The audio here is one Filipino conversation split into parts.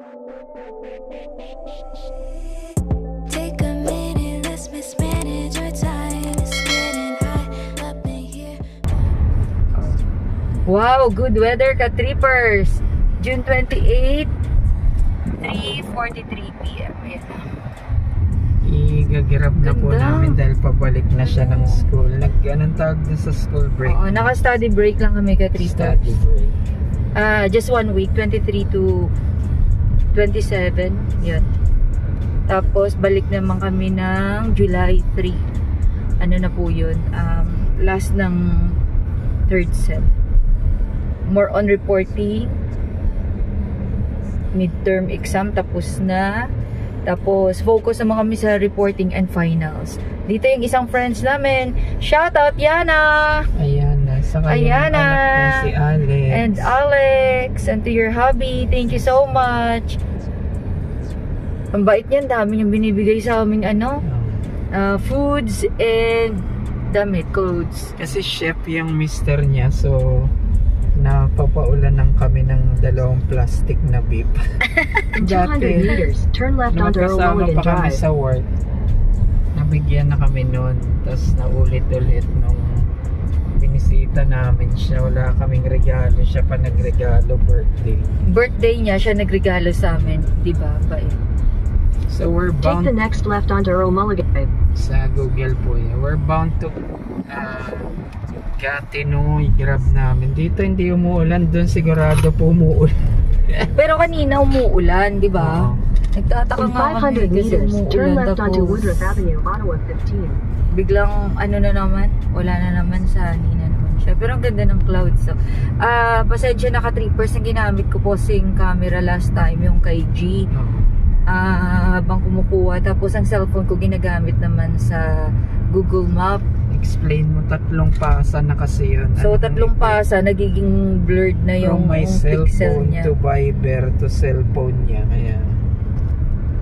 Take a minute, let's mismanage our time. It's getting hot up in here. Wow, good weather ka trippers. June 28, 3:43 p.m. Ayan. Igagirap na po Ganda. namin dahil pabalik na siya ng school. Anong tawag na sa school break? Oo, naka-study break lang kami ka trippers. Study break. Just 1 week, 23 to 27. Yun. Tapos, balik naman kami ng July 3. Ano na po yun? Last ng third sem. More on reporting. Midterm exam, tapos na. Tapos, focus naman kami sa reporting and finals. Dito yung isang friends namin. Shout out, Yana! Ayana. Saka yung Ayana. anak niya si Alex. And Alex, and to your hubby, thank you so much. Ang bait niyan, dami niyang binibigay sa aming foods and damit, clothes. Kasi chef yung mister niya, so napapaulan lang kami ng 2 plastic na beef. In 200 meters, turn left onto Magkasama Mulligan pa kami Drive. sa work. Nabigyan na kami noon. Tapos naulit-ulit nung binisita namin siya. Wala kaming regalo. Siya pa nagregalo birthday. Birthday niya, siya nagregalo sa amin. Diba? Bait. So we're Take bound the next left onto Mulligan Drive. sa Google po. We're bound to Gatineau. I-grab namin. Dito hindi umuulan. Doon sigurado po umuulan. Pero kanina umuulan, diba? Nagtataka In nga kami 500 kasi meters, turn umuulan. left onto Tapos Woodruff Avenue, Ottawa 15. biglang ano na naman, wala na naman, sunny na naman siya. Pero ang ganda ng clouds. So, pasensya na ka-trippers na ginamit ko po sing camera last time, yung kay G. Habang kumukuha. Tapos ang cellphone ko ginagamit naman sa Google Map. Explain mo, 3 pasa na kasi yun. So, Ano 3 pasa, nagiging blurred na yung from my pixel cellphone niya. to Viber to cellphone niya. Kaya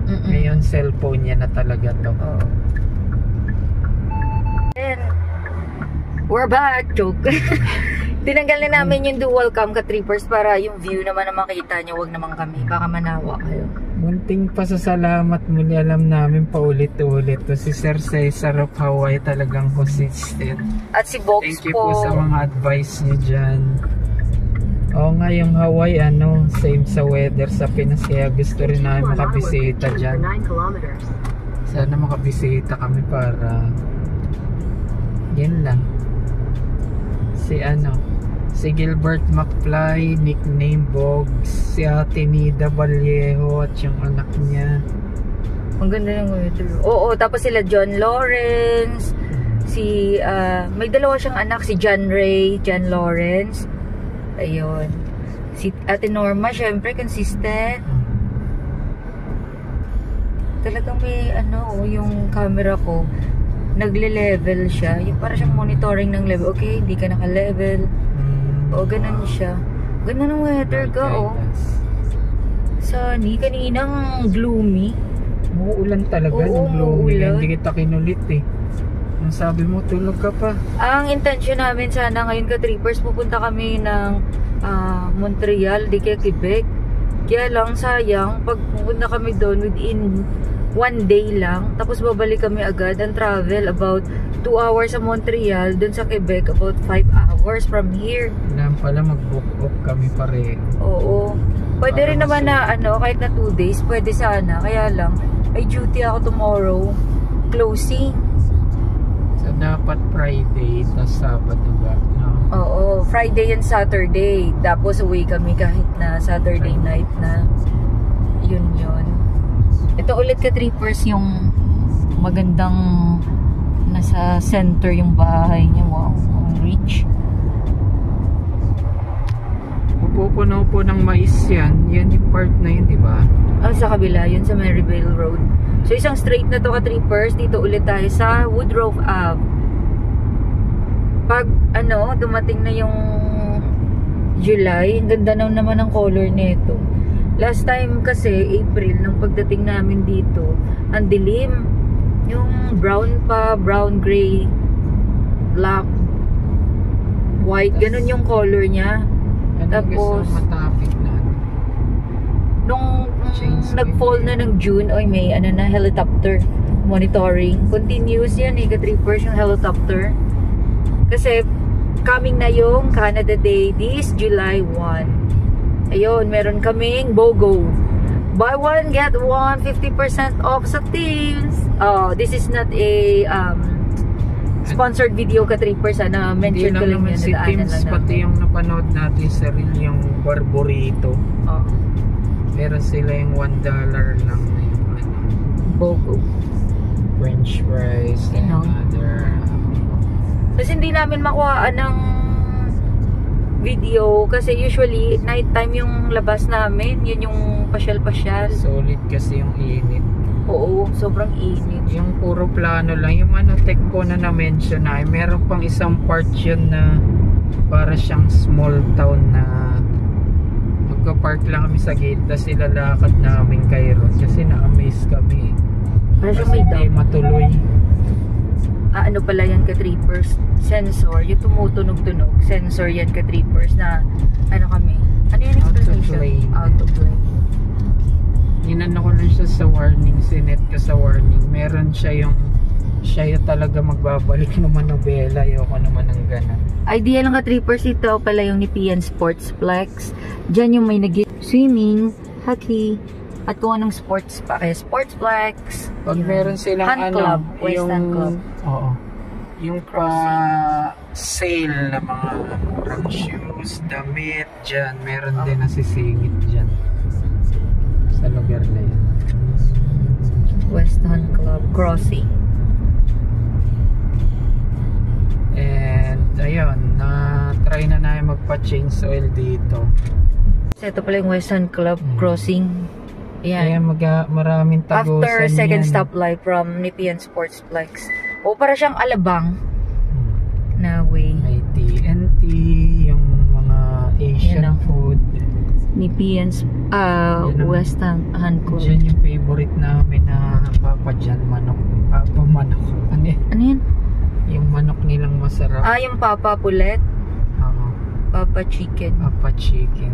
ngayon cellphone niya na talaga to. Oo. And we're back. Joke. Tinanggal na namin yung dual cam ka-trippers para yung view naman na makita nyo. Wag naman kami. Baka manawa kayo. Munting pasasalamat muli, alam namin paulit-ulit to si Sir Cesar of Hawaii, talagang consistent. At si Box Thank you po sa mga advice niyo dyan. Oo nga, yung Hawaii same sa weather sa Pinas, kaya gusto rin namin makabisita dyan. 9 kilometers. Sana makabisita kami para yan lang. Si Gilbert McFly, nickname Bogs, si Ate Nida Vallejo at yung anak niya. Ang ganda ng weather. Oo, tapos sila John Lawrence, may 2 siyang anak, si John Ray, John Lawrence. Ayun. Si Ate Norma, syempre consistent. Talagang may yung camera ko nagle-level siya. Yung para siyang monitoring ng level. Okay, hindi ka naka-level. O, ganun siya. Ganda ng weather ka, Sunny. Kaninang gloomy. Umuulan talaga. Oo, Nung gloomy. umuulan. Hindi kita kinulit eh. Ang sabi mo, tulog ka pa. Ang intention namin sana ngayon ka-trippers, pupunta kami ng Montreal, di kaya Quebec. Kaya lang, sayang, pag pupunta kami doon within 1 day lang, tapos babalik kami agad. Ang travel, about 2 hours sa Montreal, dun sa Quebec, about 5 hours from here. Kailangan pala mag-book off kami pareho. Oo. Pwede rin naman na, kahit na 2 days, pwede sana. Kaya lang, may duty ako tomorrow. Closing. So, dapat Friday, tas Sabado ba? No? Oo, Friday and Saturday. Tapos uwi kami kahit na Saturday night na. Yun. Ito ulit ka-trippers yung magandang nasa center yung bahay niya. Wow, ang rich. Pupuno po ng mais yan. Yan yung part na yun, di ba? Sa kabila, yun sa Maryvale Road. So isang straight na to ka-trippers. Dito ulit tayo sa Woodruff Ave. Pag dumating na yung July, ang ganda naman ng color nito. Last time kasi, April, nung pagdating namin dito, ang dilim. Yung brown pa, brown, gray, black, white, ganun yung color niya. Tapos, matapit na. nung nag-fall na ng June, oy, may ano na, helicopter monitoring. Continuous yan eh, ka-trippers, yung helicopter. Kasi, coming na yung Canada Day this July 1. Ayun, meron kaming BOGO. Buy one, get one, 50% off sa Teams. Oh, this is not a sponsored video ka-trippers. Mention ko lang yun. Si Teams, pati yung napanood natin sa reel, yung Barburrito. Oh. Meron sila yung $1 lang na yung BOGO. French fries and other. Kasi hindi namin makuhaan ng video kasi usually night time yung labas namin, yun yung pasyal-pasyal. Solid kasi yung init. Oo, sobrang init. Yung puro plano lang, yung Tecco na na-mention na, meron pang isang part yun na para siyang small town na magka-park lang kami sa gate, tapos ilalakad namin kay Ron kasi na-amaze kami. Para siyang kasi may hindi matuloy. Ano pala yan ka-trippers? Sensor, yung tumutunog-tunog. Sensor yan ka-trippers na ano kami. Ano yan explanation? Autoplane. Inano ko lang siya sa warning, sinet ko sa warning. Meron siya yung talaga magbabalik naman ng bela. Ayoko naman ng ganon. Idea lang ka-trippers, ito pala yung Nepean Sportsplex. Diyan yung may nag-swimming, hockey, at kung anong sports pa. Sportsplex. Pag meron silang Hunt Club, Western Club. Oo. Yung sale na mga murang shoes, damit, dyan. Meron din nasisingit dyan. Sa lugar na yan. Western Club Crossing. And, ayun, try na namin magpa-change oil dito. So, ito pala yung Western Club Crossing. Ayan. Kaya maraming tagusan after second yan. stoplight from Nepean Sportsplex. O, para siyang Alabang na way. May TNT, yung mga Asian food. Nepean Western Hunt Club. Diyan yung favorite namin na Papa John manok. Papa manok. Ano yan? Yung manok nilang masarap. Yung Papa Pulet. Papa Chicken. Papa Chicken.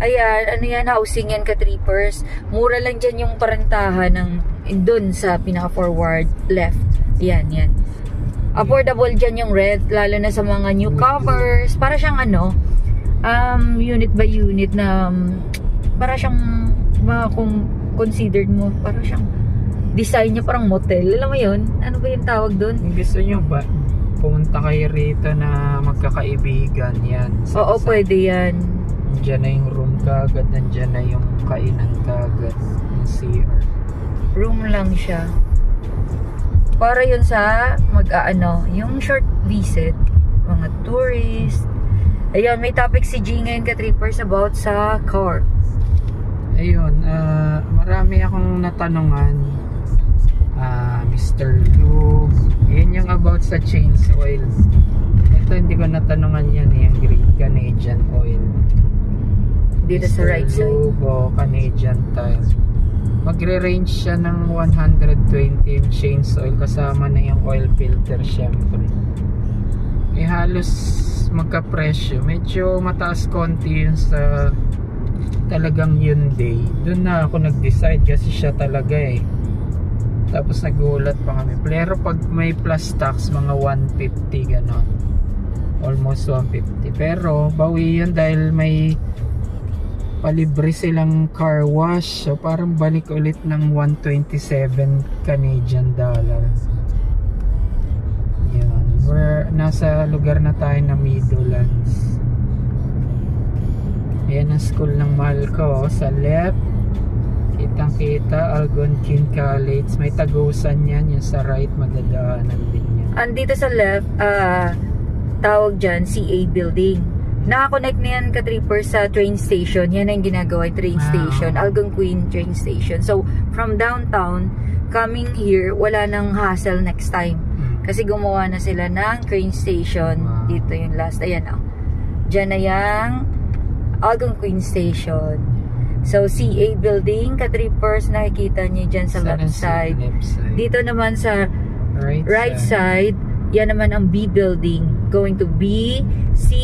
Ayan, ano yan, housing yan ka-trippers. Mura lang dyan yung parentahan ng dun sa pinaka-forward left. Yan. Affordable dyan yung rent, lalo na sa mga newcomers. Para siyang unit by unit na para siyang kung considered mo, para siyang design niya parang motel. Alam mo yun? Ano ba yung tawag dun? Gusto nyo ba pumunta kayo rito na magkakaibigan? Yan. Oo, pwede yan. Nandiyan na yung room kagad, nandiyan na yung kainan kagad, yung CR. Room lang siya. Para yun sa yung short visit, mga tourist. Ayun, may topic si G ngayon ka-trippers about sa car. Ayun, marami akong natanungan. Mr. Lube, yun yung about sa change oil. Ito hindi ko natanungan yan, yung Great Canadian Oil. Dito sa right side. Lube, Canadian Tire. Magre-range siya ng 120 yung change oil, kasama na yung oil filter syempre. Halos magka-presyo. Medyo mataas konti yun sa talagang Hyundai. Doon na ako nag-decide kasi siya talaga Tapos nagulat pa kami. Pero pag may plus tax, mga 150 ganon. Almost 150. Pero bawi yun dahil may palibre silang car wash. So parang balik ulit ng 127 Canadian dollar. Yan. Nasa lugar na tayo na Meadowlands. Ayan ang school ng mahal ko. Sa left, kitang kita Algonquin College. May tagusan yan. Yung sa right, magdadaanan din yan. Andito sa left, tawag dyan, CA Building. Nakakonect na yan ka-trippers sa train station. Yan ang ginagawa yung train station. Algonquin train station. So, from downtown, coming here, wala nang hassle next time. Kasi gumawa na sila ng train station. Dito yung last. Ayan Diyan na yung Algonquin Station. So, CA Building, ka-trippers, nakikita nyo dyan sa left side. Dito naman sa right side, yan naman ang B Building. Going to B, C,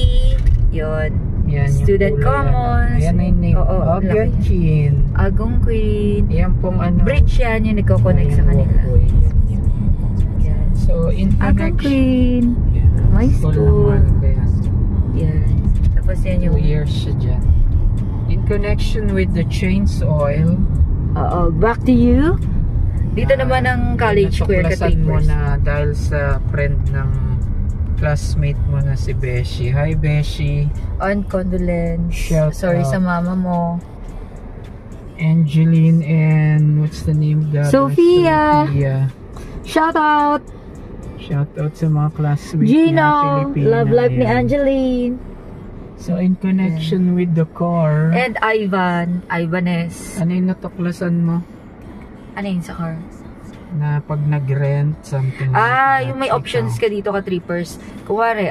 yun. Yan, Student Commons. Yan yung name. Ang laki. Agongqueen. Algonquin. Yan pong ano. Bridge yan yung nagko-connect sa kanila. Walkway, yan. Yan. So, in connection. Algonquin. Yan. My school. naman, kaya Yan. Tapos yan 2 yung... years siya dyan. In connection with the Chains Oil. Oo. Back to you. Dito naman ang College Square natuklasan mo ka-trippers. na dahil sa friend ng classmate mo na si Beshi. Hi, Beshi. On condolence. Shout Sorry out. sa mama mo. Angeline and what's the name of the other? Sophia. Sophia. Shout out! Shout out sa mga classmates Gino! niya, Filipina. Love life ni Yan. Angeline. So, in connection with the car, And Ivan. Ivanes. ano yung natuklasan mo? Ano yun sa car? Na pag nag-rent, something like that, Yung may options ka dito ka trippers. Kuwari,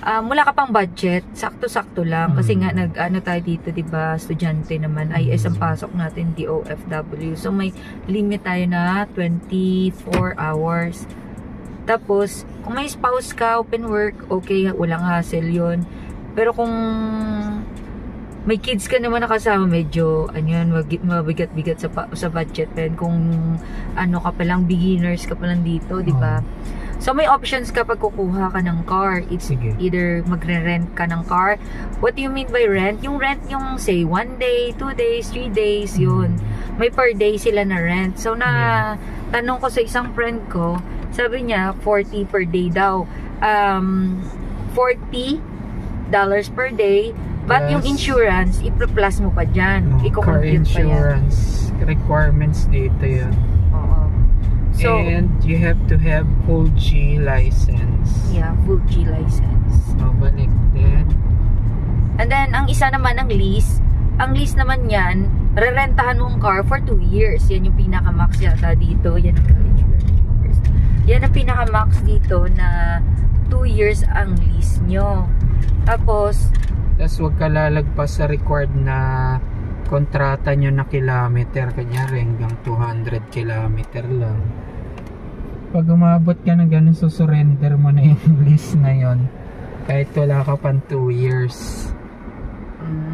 wala ka pang budget, sakto-sakto lang. Kasi nga, ano tayo dito, diba, estudyante naman, IS ang pasok natin, DOFW. So, may limit tayo na 24 hours. Tapos, kung may spouse ka, open work, okay, walang hassle yun. Pero kung may kids ka naman nakasama, medyo mabigat-bigat sa budget pen. Kung ano ka palang, beginners ka palang dito, di ba? So may options kapag kukuha ka ng car. It's Sige. either magre-rent ka ng car. What do you mean by rent? Yung rent yung say 1 day, 2 days, 3 days, yun. May per day sila na rent. So tanong ko sa isang friend ko, sabi niya 40 per day daw. $40 per day. But Plus, yung insurance, i-plus mo pa dyan. car I-compute pa yan. insurance requirements dito yun. Oo. So, and you have to have full G license. yeah, full G license. Mabalik din. And then, ang isa naman ang lease. Ang lease naman yan, rerentahan mo ang car for 2 years. Yan yung pinaka-max yata dito. Yan ang college years. Yan ang pinaka-max dito na 2 years ang lease nyo. Tapos Huwag ka lalagpas sa required na kontrata nyo na kilometer. Kanyari hanggang 200 kilometer lang. Pag umabot ka na ganun, surrender mo na yung lease na yon. Kahit wala ka pang 2 years.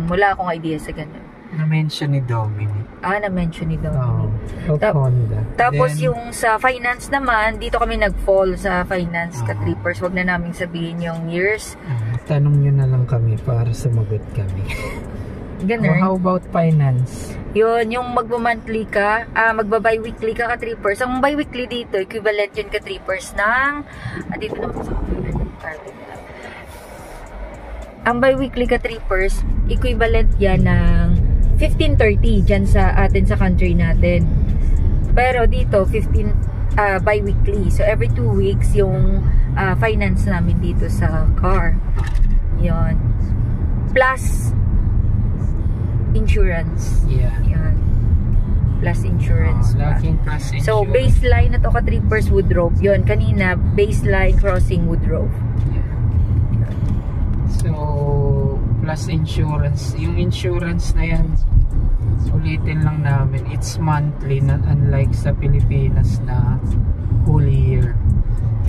wala akong idea sa ganun. Na-mention ni Dominic. Na-mention ni Dominic. Oh, Honda. Tapos Then, yung sa finance naman, dito kami nag-fall sa finance ka-trippers. Wag na namin sabihin yung years. tanong nyo na lang kami para sumagot kami. Ganun. How about finance? Yun, yung magbo-monthly ka, magba-bi-weekly ka ka-trippers. Ang bi-weekly dito, equivalent yun ka-trippers ng, dito naman sa ang bi-weekly ka-trippers, equivalent yan ng 1530 dyan sa atin sa country natin. Pero dito, 15 bi-weekly. So, every 2 weeks yung finance namin dito sa car. Yun. Plus, insurance. Yeah. Yan. Plus insurance. pa. Laging plus insurance. So, baseline na to ka-trippers Woodrow. Yun, kanina, baseline crossing Woodrow. So, plus insurance. Yung insurance na yan, ulitin lang namin, it's monthly, na unlike sa Pilipinas na whole year.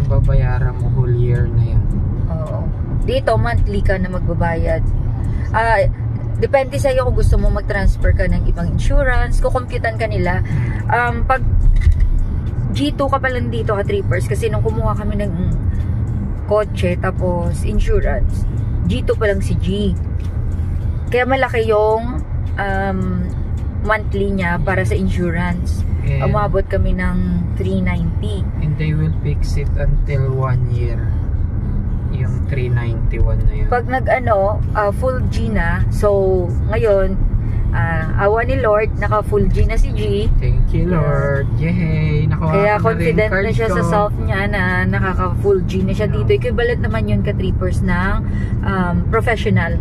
Yung babayaran mo whole year na yan. Oo. Dito, monthly ka na magbabayad. Depende sa'yo kung gusto mo mag-transfer ka ng ibang insurance, kukumputan ka nila. Pag G2 ka pa lang dito ka-trippers, kasi nung kumuha kami ng kotse, tapos insurance, G2 pa lang si G. Kaya malaki yung monthly niya para sa insurance. Umabot kami ng 390. And they will fix it until 1 year. Yung 391 na yun. Pag full G na, so ngayon, awa ni Lord, naka full G na si G. Thank you, Lord. Yay! Nakuha Kaya ko na rin confident card na siya ko. sa self niya na nakaka full G na siya dito. Equivalent naman yun ka-trippers ng professional.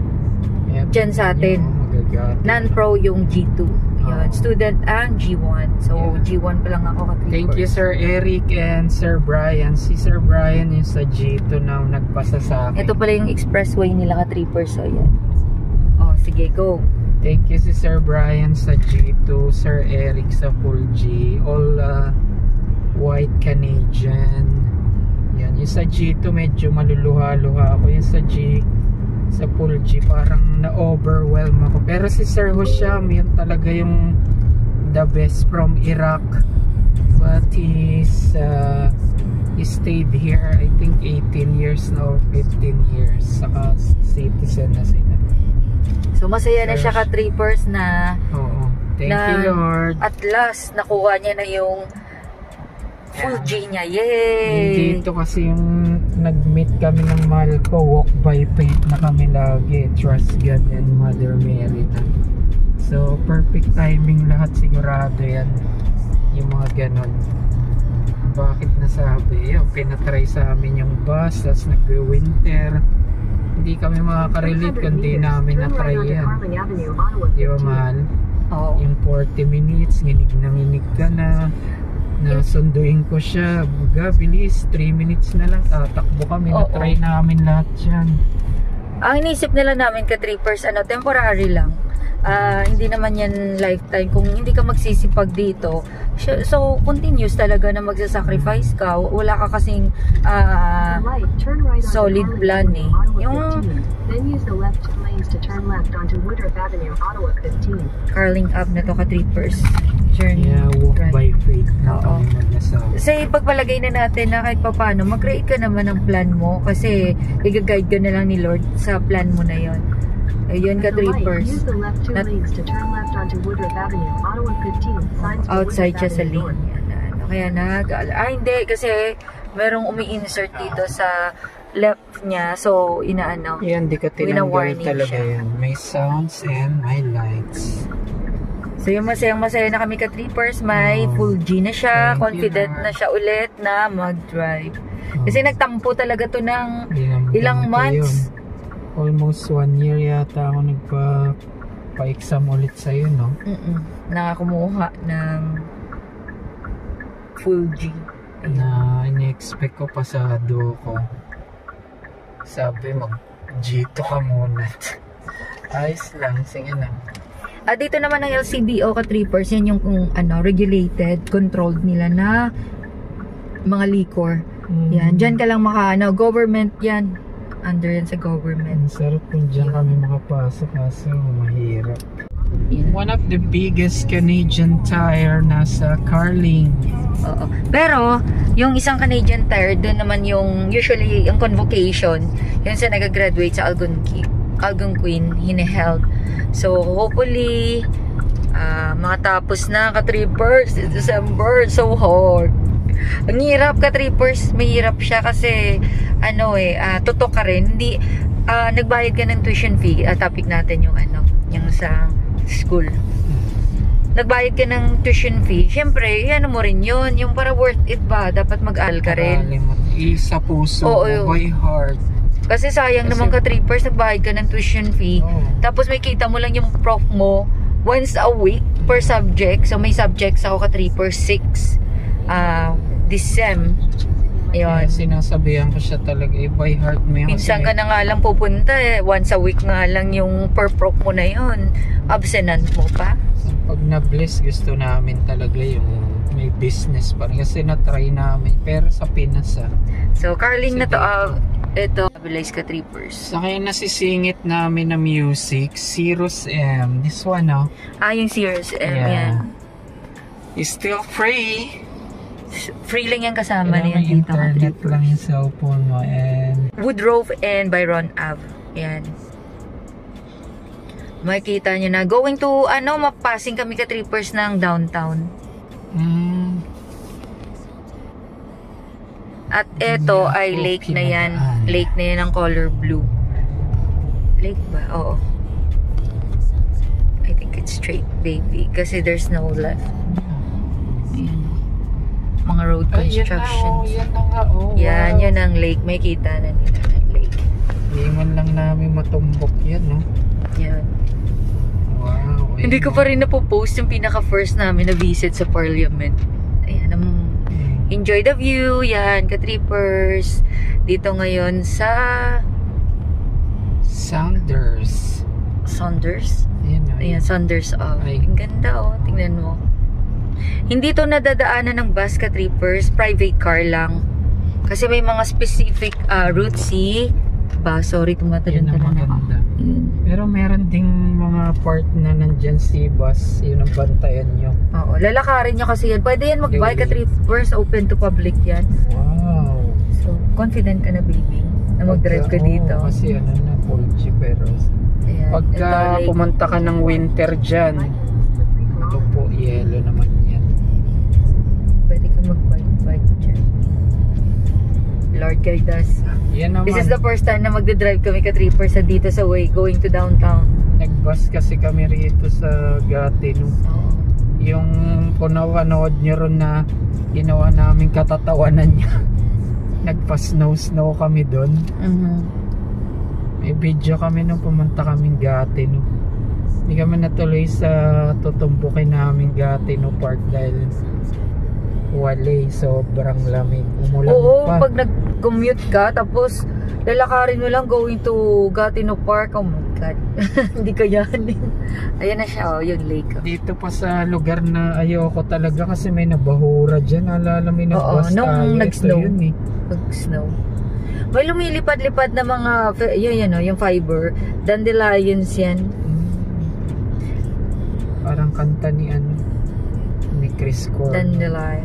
Yep. Dyan sa atin. Magagating. Non-pro yung G2. Yun. Oh. Student ang G1. So, Yeah. G1 pa lang ako ka-trippers. Thank you, Sir Eric and Sir Brian. Si Sir Brian yung sa G2 na nagpasa sa akin. Ito pala yung expressway nila ka-trippers. So, yan. Oh, sige, go. Thank you si Sir Brian sa G2, Sir Eric sa full G, all white Canadian. Yan, yung sa G2 medyo maluluha-luha ako. Yung sa G, sa full G, parang na-overwhelm ako. Pero Pero si Sir Husham, yun talaga yung the best from Iraq. But he stayed here, I think 18 years now, 15 years. Saka citizen na sila. So masaya na siya ka-trippers na Oo. Thank you, Lord. At last, nakuha niya na yung full G niya. Yay! Dito kasi yung nag-meet kami ng mahal ko, walk by faith na kami lagi. Trust God and Mother Mary na. So, perfect timing lahat, sigurado yan. Yung mga ganon. Bakit nasabi? Yung pinatry sa amin yung bus, tapos nag-winter. Hindi kami makaka-relate kundi namin na-try yan. Di ba, mahal? Oo. Yung 40 minutes, nginig ka na. Nasunduin ko siya. Buga, bilis. 3 minutes na lang. Tatakbo kami. Na-try namin lahat yan. Ang inisip nila namin ka-trippers, temporary lang. Hindi naman yan lifetime. Kung hindi ka magsisipag dito, so continuous talaga na magsasacrifice ka. Wala ka kasing solid plan eh. Yung Carling up na to ka-trippers journey. Yeah, walk by faith na Oo. kami mag-asawa. Kasi pagpalagay na natin na kahit paano, mag-create ka naman ng plan mo kasi i-guide ka na lang ni Lord sa plan mo na yon. Ayun ka-trippers. Outside siya sa lane. Kaya hindi kasi merong umi-insert dito sa left niya. So, inaano. Yan, di ka tinanggal wina-warning talaga siya. yan. May sounds and may lights. So, yung masayang-masaya na kami ka-trippers. May full G na siya. Thank Confident you, na siya ulit na mag-drive. Kasi nagtampo talaga to ng ilang ganito months. yun. Almost 1 year yata ako nagpa-exam ulit sa'yo, no? Nakakumuha ng full G. Na ini-expect ko pasado ko. Sabi, mag-G2 ka muna. Ayos lang, sige na. At dito naman ng LCBO ka-trippers, yan yung regulated, controlled nila na mga liquor. Yan, dyan ka lang government yan. Under yan sa government. Ang sarap kung dyan kami makapasok kaso mahirap. One of the biggest Canadian Tire nasa Carling. Oo. Pero, yung isang Canadian Tire, doon naman yung usually yung convocation, yun sa nag-graduate sa Algonquin, hiniheld. So, hopefully, makatapos na ka-trippers in December. So hard. Ang hirap ka-trippers. Mahirap siya kasi, tutok ka rin. Hindi, nagbayad ka ng tuition fee. Topic natin yung yung sa school. Nagbayad ka ng tuition fee. Siyempre, mo rin yun. Yung para worth it ba? Dapat mag-aral ka rin. Sa puso, by heart. Kasi sayang naman ka-trippers, nagbayad ka ng tuition fee. Tapos may kita mo lang yung prof mo once a week per subject. So may subjects ako ka-trippers 6 Decem. Ayun. Sinasabihan ko siya talaga, by heart mo yun. Minsan ka na nga lang pupunta once a week nga lang yung per prof mo na yun. Abstinent mo pa. Pag na-bless, gusto namin talaga yung may business pa rin. Kasi na-try namin. Pero sa Pinas So, Carling na to. Ito, stabilize ka-trippers. Sa kaya nasisingit namin na music, Cirrus M. This one, yung Cirrus M, yan. It's still free. Free lang yan kasama na yan dito. Internet lang yung cellphone mo. And Woodrove and Byron Ave. Yan. Makikita nyo na. Going to, mapasing kami ka-trippers ng downtown. At ito ay lake na yan. Lake na yan ng color blue. Lake ba? Oo. I think it's straight, baby. Kasi there's no left. Ayan. Mga road constructions. Yan na nga, Yan, yun ang lake. May kita na nila ng lake. Hindi man lang namin matumbok yan, no? Yan. Wow. Hindi ko pa rin napopost yung pinaka-first namin na visit sa Parliament. Ayan, enjoy the view. Yan, ka-trippers. Dito ngayon sa Saunders. Ayan, Saunders. Ang ganda, tingnan mo. Hindi to nadadaanan ng bus ka-trippers. Private car lang. Kasi may mga specific Route C Sorry, Yan tumatalon-talon ang ako. maganda. Yun. Pero meron ding mga part na nandyan si bus, yun ang bantayan nyo. Oo, lalakarin nyo kasi yan. Pwede yan mag-bike at trippers, open to public yan. Wow. So, confident ka na, baby, na mag-drive ka dito. Oo, kasi ano na, 4G pero Ayan. pagka Ito, lake. pumunta ka ng winter dyan, ito po, yellow naman yan. Pwede ka mag-bike dyan. Lord guide us. Yan naman. This is the first time na magdadrive kami ka-trippers sa dito sa way, going to downtown. Nag-bus kasi kami rito sa Gatineau. Oo. Yung kung napanood nyo ron na ginawa namin katatawanan niya. Nagpa-snow kami doon. May video kami nung pumunta kaming Gatineau. Hindi kami natuloy sa tutumbukin namin Gatineau Park dahil wale, sobrang lamig. Umulan Oo, pa. pag nag-commute ka, tapos lalakarin mo lang going to Gatineau Park. Oh my God. Hindi kayanin. Ayan na siya, oh, yung lake. Oh. Dito pa sa lugar na ayoko talaga kasi may nabahura dyan. Alala may nagbas nung tayo. nag-snow. Ito yun eh. Pag-snow. May lumilipad-lipad na mga, yun, yung fiber. Dandelions yan. Parang kanta ni ano, ni Chris Cornell. Dandelion.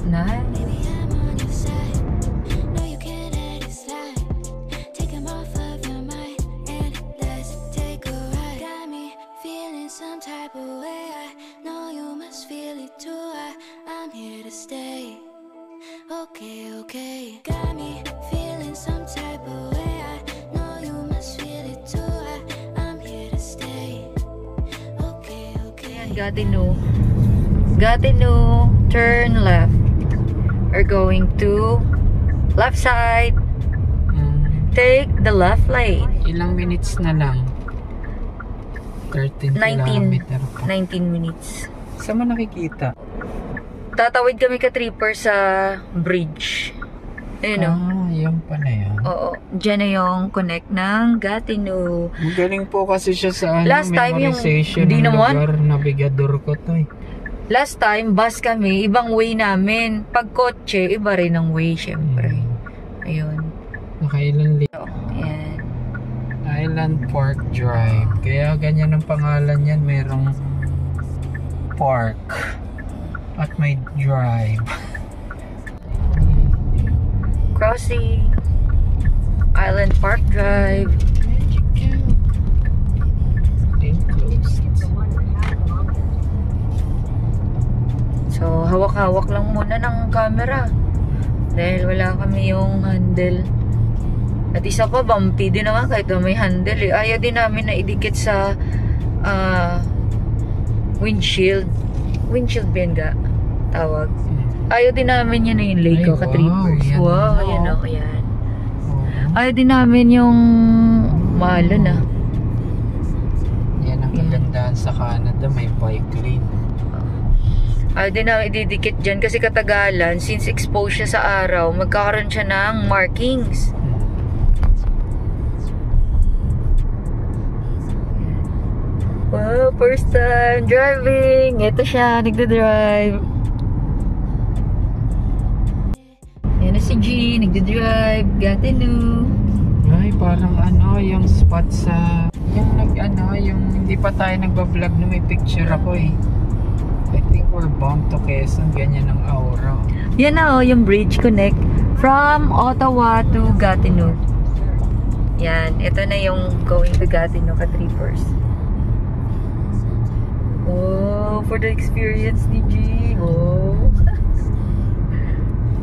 Nice. Maybe I'm on your side. No, you can't let it slide. Take him off of your mind and let's take a ride. Got me feeling some type of way. I know you must feel it too. I'm here to stay. Okay, okay. Got me feeling some type of way. I know you must feel it too. I'm here to stay. Okay, okay. Ayan, Gatineau. Gatineau, turn left. We're going to left side. Take the left lane. Ilang minutes na lang? 13 kilometer pa. 19 minutes. Saan mo nakikita? Tatawid kami ka-tripper sa bridge. Ayun o. Yan pa na yan. Oo. Diyan na yung connect ng Gatineau. Ang galing po kasi siya sa ano, Last time yung- memorization di ng naman. lugar. Nabigador ko to eh. Last time, bus kami, ibang way namin. Pag kotse, iba rin ang way, syempre. Ayun. Nakailan So, ayan. Island Park Drive. Kaya ganyan ang pangalan yan. Merong park at may drive. Crossing. Island Park Drive. Enclosed. So, hawak-hawak lang muna ng camera. Dahil wala kami yung handle. At isa pa, bumpy din naman kahit may handle eh. Ayaw din namin na idikit sa windshield. Windshield ba yun ga? Tawag. Ayaw din namin yun na yung lake ko, Ay, ka-trippers. wow, yan Wow, na, ayan oh. o, ayan. Oh. Ayaw din namin yung malo na. Yan ang kagandahan sa Canada. May bike lane. Ayaw din namin ididikit dyan kasi katagalan, since exposed siya sa araw, magkakaroon siya ng markings. Wow, first time driving. Ito siya, nagda-drive. Yan na si G, nagda-drive. Gatineau. Ay, parang ano, yung spot sa... Yung nag-ano, yung hindi pa tayo nagbablog na may picture ako eh. I think we're bound to Quezon. Ganyan ang aura. Yan na yung bridge connect from Ottawa to Gatineau. Yan, ito na yung going to Gatineau ka-trippers. Oh, for the experience ni G. Oh.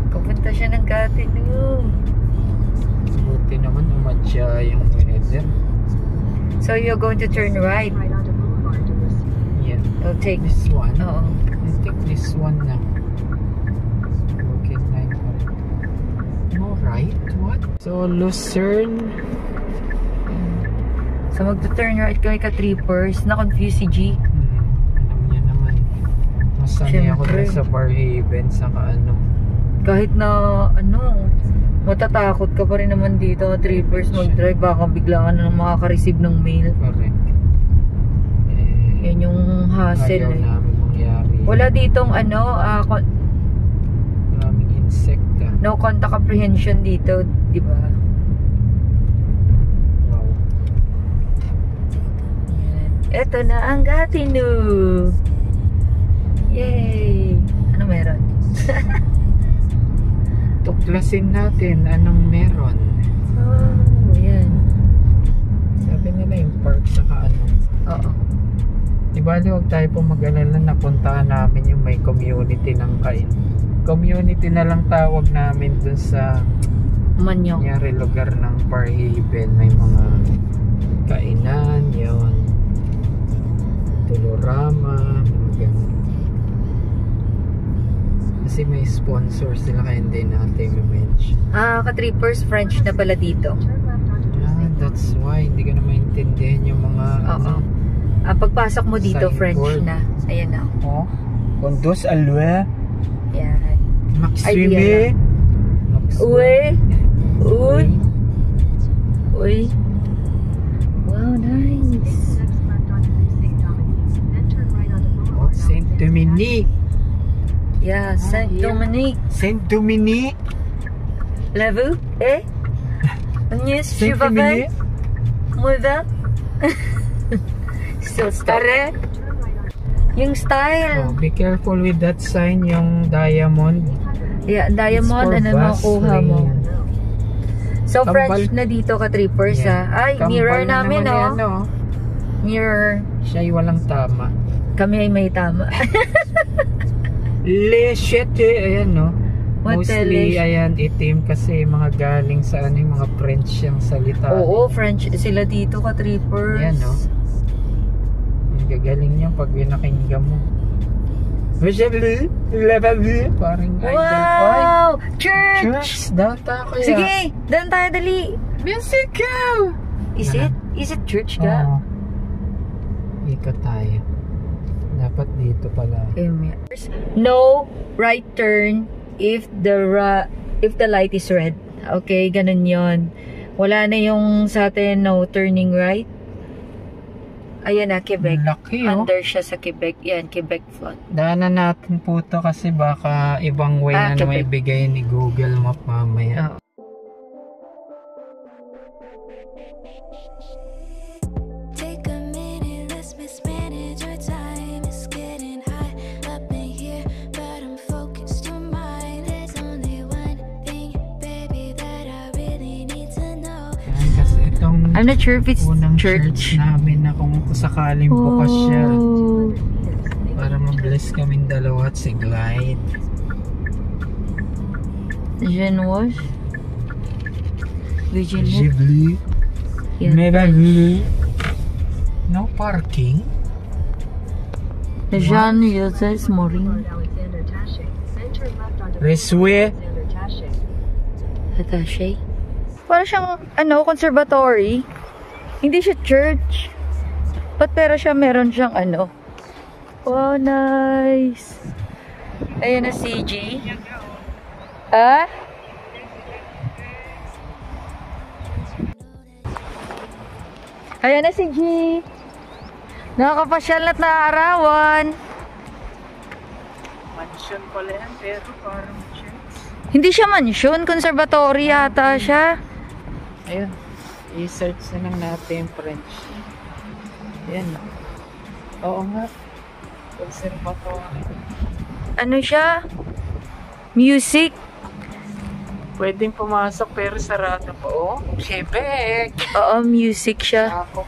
Kapunta siya ng Gatineau. Buti naman umadya yung weather. So you're going to turn right. Right onto Boulevard to this. Yeah. You'll take... This one? Oo. I think this one na. Okay, 9 pa rin. No, right? What? So, Lucerne. So magto-turn right kami ka-trippers. Na-confuse si G. Alam niya naman. Masanay ako Siyempre. dun sa Barhaven, saka ano. Kahit na, matatakot ka pa rin naman dito, trippers mag-drive. Baka bigla ka na makaka-receive ng mail. Correct. Yan yung hassle Ayaw eh. namin mangyari. Wala ditong No contact apprehension dito, di ba? Wow. Ito na ang Gatineau. Yay! Ano meron? Tuklasin natin anong meron. Oh, yan. Sabi nila yung park saka ano. Oo. Diba huwag tayo po mag-alala na puntahan namin yung may community ng kain. Community na lang tawag namin dun sa Manyong. kunyari lugar ng Parhaven. May mga kainan, yun. Tulorama, mga ganun. Kasi may sponsor sila kaya hindi natin i-mention. Ka-trippers, French na pala dito. That's why hindi ko na maintindihan yung mga Oo. Pagpasok mo dito, French signboard. na. Ayan na. Oh, condos à louer. Yan. Maxime. Uy! Uy! Uy! Wow, nice! Oh, Saint-Dominique. Yeah, Saint-Dominique. Saint-Dominique. L'avez-vous? Eh? Agnès, je vais Saint-Dominique. Moi, va? Still style. Yung Oh, style. be careful with that sign, yung diamond. Yeah, diamond, It's for ano makuha bus mo. lane. So, Kambal. French na dito ka-trippers, Yeah. Ay, Kambal mirror na namin, naman yan, oh. Mirror. Siya'y walang tama. Kami ay may tama. Le Chete, ayan no. What the Mostly, le- ayan, itim kasi mga galing sa ano, yung mga French yung salita. Oo, French sila dito ka-trippers. Yan, no? Ang gagaling niya pag pinakinggan mo. Parang Wow! Church! Church! Data ko yan. Sige, dan tayo dali. Musical! Is it? Is it church ka? Oo. Ikot tayo. Dapat dito pala. No right turn if the light is red. Okay, ganun yon. Wala na yung sa atin no turning right. Ayan na, Quebec. Laki, oh. Under siya sa Quebec. Yan, Quebec front. Daanan natin po to kasi baka ibang way na Quebec. may bigay ni Google Map mamaya. Oo. Take a minute, let's mismanage our time. It's getting hot up in here, but I'm focused on mine. There's only one thing, baby, that I really need to know. Ay, kasi itong I'm not sure if it's unang church. church namin na kung sakaling bukas siya. Oh. Para ma-bless kaming dalawa at si Glide. Genoise. Virginia. Ghibli. Yan. Mevaville. No parking? Jean Joseph Morin. Resue. Attaché. Para siyang, conservatory. Hindi siya church. But pero siya, meron siyang Oh, nice. Ayan na CG. Ah? Ayan na si G. Nakakapasyal na't naaarawan. Mansion pala yan, pero parang church. Hindi siya mansion, conservatory yata siya. Ayun. I-search na lang natin French. Ayan. Oo nga. Conservatory. Ano siya? Music. Pwedeng pumasok pero sarado po. Oh, Quebec! Oo, music siya. Sakop